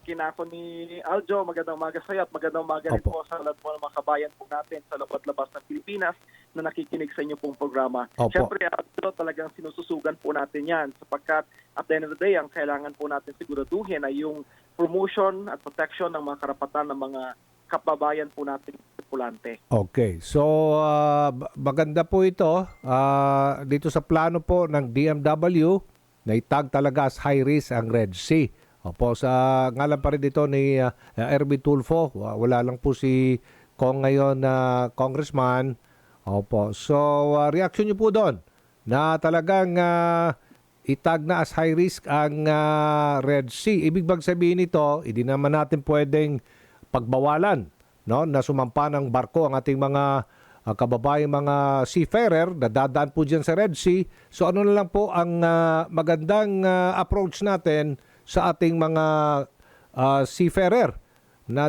kinako ni Aljo, magandang umaga sa iyo at magandang umaga rin Opo. po sa lahat po ng mga kabayan po natin sa loob at labas ng Pilipinas na nakikinig sa inyo pong programa. Opo. Siyempre, Aljo, talagang sinususugan po natin yan sapagkat at the end of the day, ang kailangan po natin siguraduhin ay yung promotion at protection ng mga karapatan ng mga kababayan po natin tripulante. Okay. So, maganda po ito. Dito sa plano po ng DMW, na itag talaga as high risk ang Red Sea. Opo, sa ngalan pa rin dito ni Erwin Tulfo. Wala lang po si Kong ngayon na congressman. Opo. So, reaction niyo po doon na talagang itag na as high risk ang Red Sea. Ibig bang sabihin nito, hindi naman natin pwedeng pagbawalan, no, na sumampa ng barko ang ating mga kababayang mga seafarer na dadaan po dyan sa Red Sea. So ano na lang po ang magandang approach natin sa ating mga seafarer na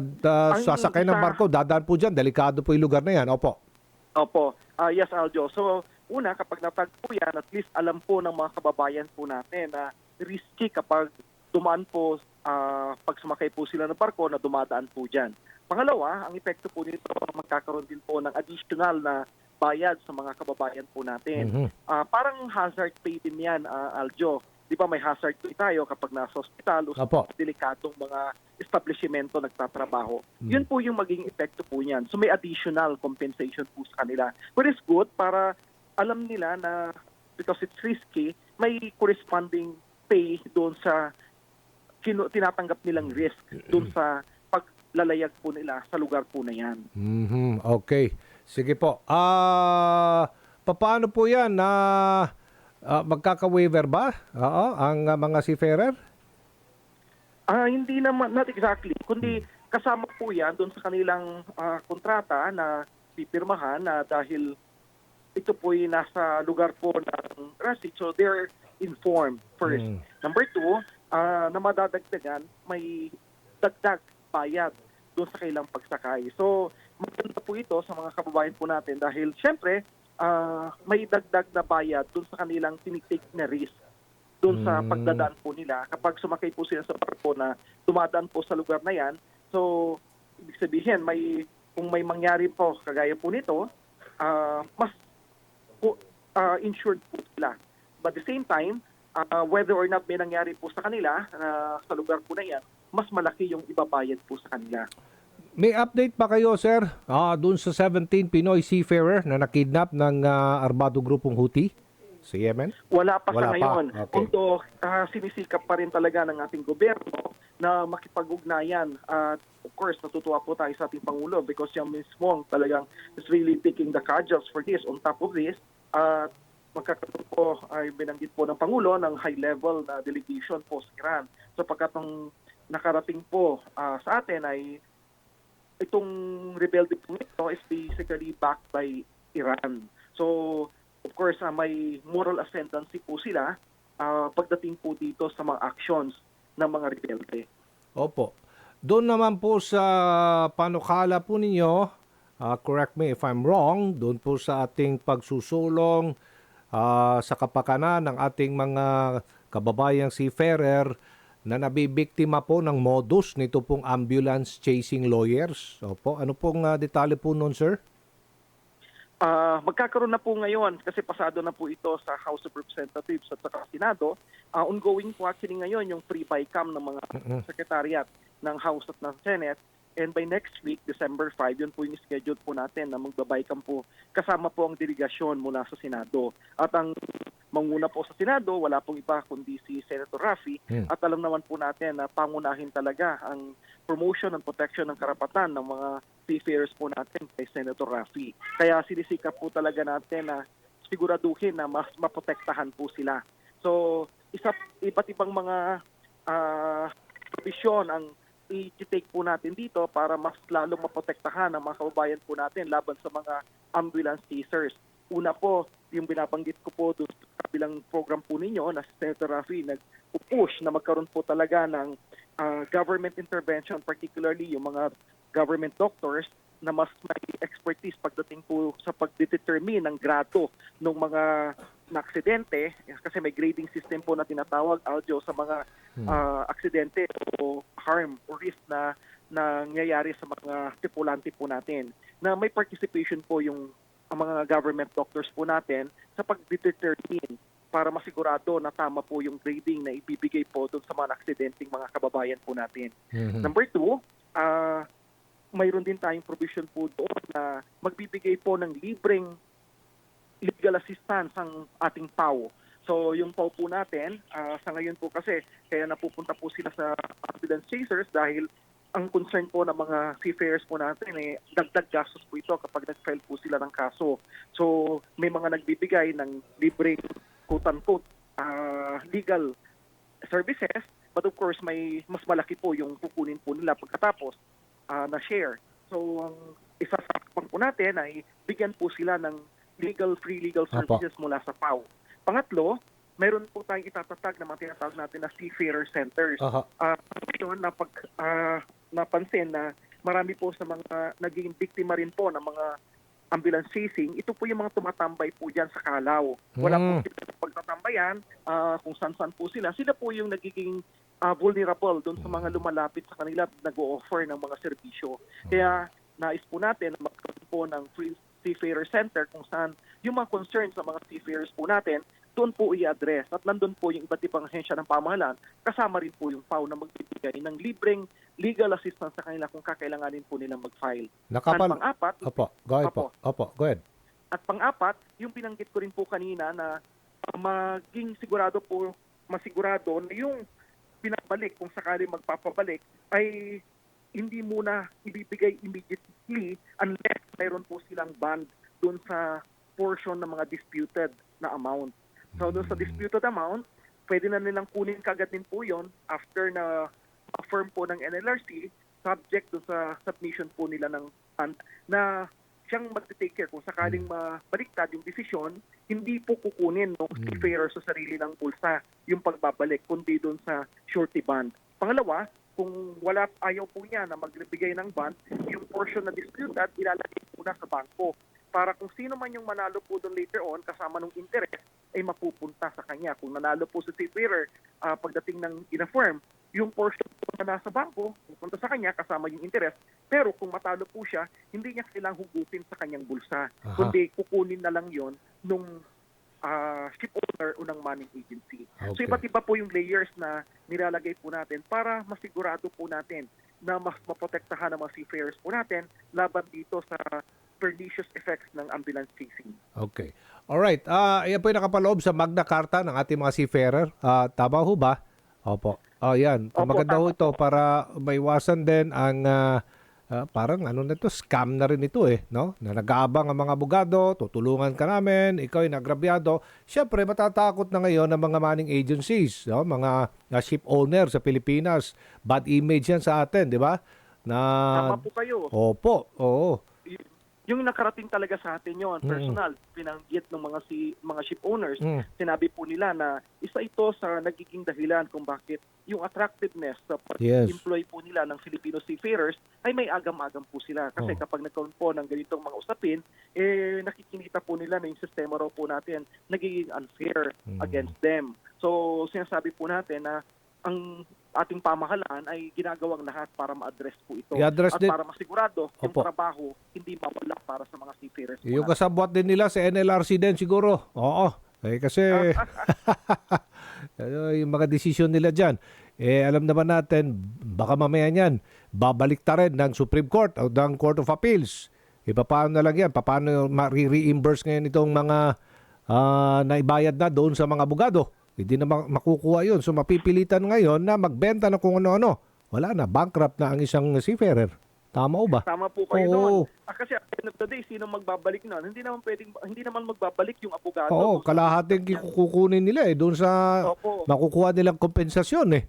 sasakay ng barko, dadaan po dyan, delikado po yung lugar na yan. Opo. Opo. Yes, Aljo. So, una, kapag natagpo yan, at least alam po ng mga kababayan po natin na risky kapag dumaan po, pag sumakay po sila ng barko na dumadaan po dyan. Pangalawa, ang epekto po nito, magkakaroon din po ng additional na bayad sa mga kababayan po natin. Parang hazard pay din yan, Aljo. Di ba may hazard pay tayo kapag nasa ospital o sa delikatong mga establishmento nagtatrabaho. Yun po yung maging epekto po niyan. So may additional compensation po sa kanila. But it's good para alam nila na because it's risky, may corresponding pay doon sa tinatanggap nilang risk doon sa paglalayag po nila sa lugar po na yan. Okay. Sige po. Paano po yan na magkaka-waiver ba? Ang mga seafarer? Hindi naman, not exactly. Kundi kasama po yan doon sa kanilang kontrata na pipirmahan na dahil ito po'y nasa lugar po ng transit. So they're informed first. Number two, na madadagdagan, may dagdag bayad doon sa kailang pagsakay. So maganda po ito sa mga kababayan po natin dahil syempre may dagdag na bayad doon sa kanilang tinitake na risk doon sa pagdadaan po nila. Kapag sumakay po sila sa barko na dumadaan po sa lugar na yan, so ibig sabihin, kung may mangyari po kagaya po nito, mas insured po sila. But at the same time, whether or not may nangyari po sa kanila sa lugar po na yan, mas malaki yung ibabayad po sa kanila. May update pa kayo, sir, doon sa 17 Pinoy seafarer na nakidnap ng armado grupong Houthi sa Yemen? Wala pa sa ngayon. Okay. Although sinisikap pa rin talaga ng ating gobyerno na makipag-ugnayan. Of course, natutuwa po tayo sa ating Pangulo because siya mismo talagang is really taking the cudgels for this. On top of this, magkakaroon po ay binanggit po ng Pangulo ng high-level na delegation po sa Iran. So pagkatong nakarating po sa atin ay itong rebelde po ito is basically backed by Iran. So of course, may moral ascendancy po sila pagdating po dito sa mga actions ng mga rebelde. Opo. Doon naman po sa panukala po ninyo, correct me if I'm wrong, doon po sa ating pagsusulong sa kapakanan ng ating mga kababayang seafarer na nabibiktima po ng modus nito pong ambulance chasing lawyers. Opo. Ano pong detalye po noon, sir? Magkakaroon na po ngayon kasi pasado na po ito sa House of Representatives at saka Senado. Ongoing po actually ngayon yung pre-BICAM ng mga secretariat ng House at ng Senate. And by next week, December 5, yun po yung schedule po natin na magbabaycam po kasama po ang delegasyon mula sa Senado. At ang manguna po sa Senado, wala pong iba kundi si Senator Raffy. At alam naman po natin na pangunahin talaga ang promotion and protection ng karapatan ng mga seafarers po natin kay Senator Raffy. Kaya sinisikap po talaga natin na siguraduhin na mas maprotektahan po sila. So, iba't ibang mga provision ang i-take po natin dito para mas lalong maprotektahan ang mga kababayan po natin laban sa mga ambulance chasers. Una po, yung binabanggit ko po doon sa kabilang program po ninyo na si Senator Raffy nag-push na magkaroon po talaga ng government intervention, particularly yung mga government doctors na mas may expertise pagdating po sa pagdetermine ng grado ng mga na aksidente, kasi may grading system po na tinatawag, Aljo, sa mga aksidente o harm or risk na nangyayari sa mga tripulante po natin, na may participation po yung ang mga government doctors po natin sa pag-determine para masigurado na tama po yung grading na ibibigay po doon sa mga aksidenteng mga kababayan po natin. Number two, mayroon din tayong provision po doon na magbibigay po ng libreng legal assistance ang ating PAO. So yung PAO po natin, sa ngayon po kasi, kaya napupunta po sila sa ambulance chasers dahil ang concern po ng mga seafarers po natin dagdag gastos po ito kapag nag-file po sila ng kaso. So may mga nagbibigay ng libreng quote-unquote legal services, but of course may mas malaki po yung kukunin po nila pagkatapos na share. So ang isa sa pang po natin ay bigyan po sila ng free legal services mula sa PAO. Pangatlo, mayroon po tayong itatatag na mga tinatawag natin na seafarer centers. Ngayon, napansin na marami po sa mga naging biktima rin po ng mga ambulance chasing, ito po yung mga tumatambay po dyan sa Kalaw. Wala po sila sa pagtatambayan, kung saan-saan po sila. Sila po yung nagiging vulnerable doon sa mga lumalapit sa kanila at nag-o-offer ng mga serbisyo. Kaya nais po natin na magkaroon po ng free seafarer center kung saan yung mga concerns sa mga seafarers po natin, doon po i-address. At nandun po yung iba't ibang ahensya ng pamahalaan, kasama rin po yung PAO na magbibigay ng libreng legal assistance sa kanila kung kakailanganin po nilang mag-file. At pang-apat, go ahead. At pang-apat, yung binanggit ko rin po kanina na maging masigurado na yung pinabalik kung sakali magpapabalik ay hindi muna ibibigay immediately unless mayroon po silang bond doon sa portion ng mga disputed na amount. So doon sa disputed amount, pwede na nilang kunin kagad din po yon after na affirm po ng NLRC, subject doon sa submission po nila ng bond na siyang mag-take care kung sakaling mabaliktad yung desisyon, hindi po kukunin ng seafarer sa sarili ng bulsa yung pagbabalik, kundi doon sa surety bond. Pangalawa, kung ayaw po niya na magbigay ng bond, yung portion na disputed, ilalagay po na sa bangko. Para kung sino man yung manalo po doon later on, kasama ng interest, ay mapupunta sa kanya. Kung nanalo po sa seafarer, pagdating ng in-affirm, yung portion po na nasa bangko, pupunta sa kanya, kasama yung interest. Pero kung matalo po siya, hindi niya kailangang hugutin sa kanyang bulsa. Kundi kukunin na lang yon nung ship owner o ng manning agency. So iba't iba po yung layers na nilalagay po natin para masigurado po natin na mas maprotektahan ang mga seafarers po natin laban dito sa pernicious effects ng ambulance chasing. Okay. Alright. Yan po yung nakapaloob sa Magna Carta ng ating mga seafarer. Tama ho ba? Opo. Yan. Maganda ho ito para maiwasan din ang parang scam na rin ito no? Na nag-aabang ang mga abogado, tutulungan ka namin, ikaw ay nagrabyado. Siyempre, matatakot na ngayon ng mga manning agencies, no? Mga ship owner sa Pilipinas. Bad image yan sa atin, di ba? Tama po kayo. Opo, oo. Yung nakarating talaga sa atin yon, personal, pinanggit ng mga ship owners, sinabi po nila na isa ito sa nagiging dahilan kung bakit yung attractiveness sa pag-employ po nila ng Filipino seafarers ay may agam-agam po sila. Kasi kapag nagkaroon po ng ganitong mga usapin, nakikinita po nila na yung sistema raw po natin nagiging unfair against them. So sinasabi po natin na ang ating pamahalaan ay ginagawang lahat para ma-address po ito. At para masigurado yung trabaho hindi mawala para sa mga seafarers. Yung kasabwat din nila sa NLRC din siguro. Oo. Kasi yung mga desisyon nila dyan, alam naman natin, baka mamaya yan, babalik ta rin ng Supreme Court o ng Court of Appeals. Paano na lang yan? Paano ma-reimburse ngayon itong mga naibayad na doon sa mga abogado? Hindi na makukuha yun. So mapipilitan ngayon na magbenta ng kung ano-ano. Wala na, bankrupt na ang isang seafarer. Tama o ba? Tama po kayo doon. Kasi at the end of the day, sino magbabalik nun? Hindi naman magbabalik yung abogado. Oo, kalahating kukunin nila doon sa makukuha nilang kompensasyon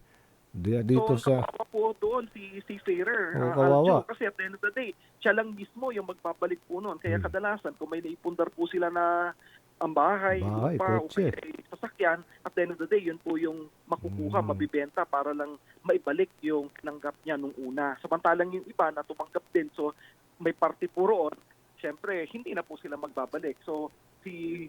dito sa kawawa po doon si seafarer. Kawawa. Kasi at the end of the day, siya lang mismo yung magbabalik po noon. Kaya kadalasan, kung may naipundar po sila na ang bahay lupa, o kaya sasakyan, at the end of the day, yun po yung makukuha, mabibenta para lang maibalik yung tinanggap niya nung una. Samantalang yung iba na tumanggap din, so may party po roon, syempre, hindi na po sila magbabalik. So, si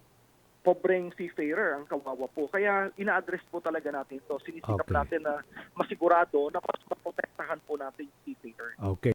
pobreng seafarer ang kawawa po. Kaya ina-address po talaga natin ito. Sinisikap Okay. natin na masigurado na mas maprotektahan po natin yung seafarer. Okay.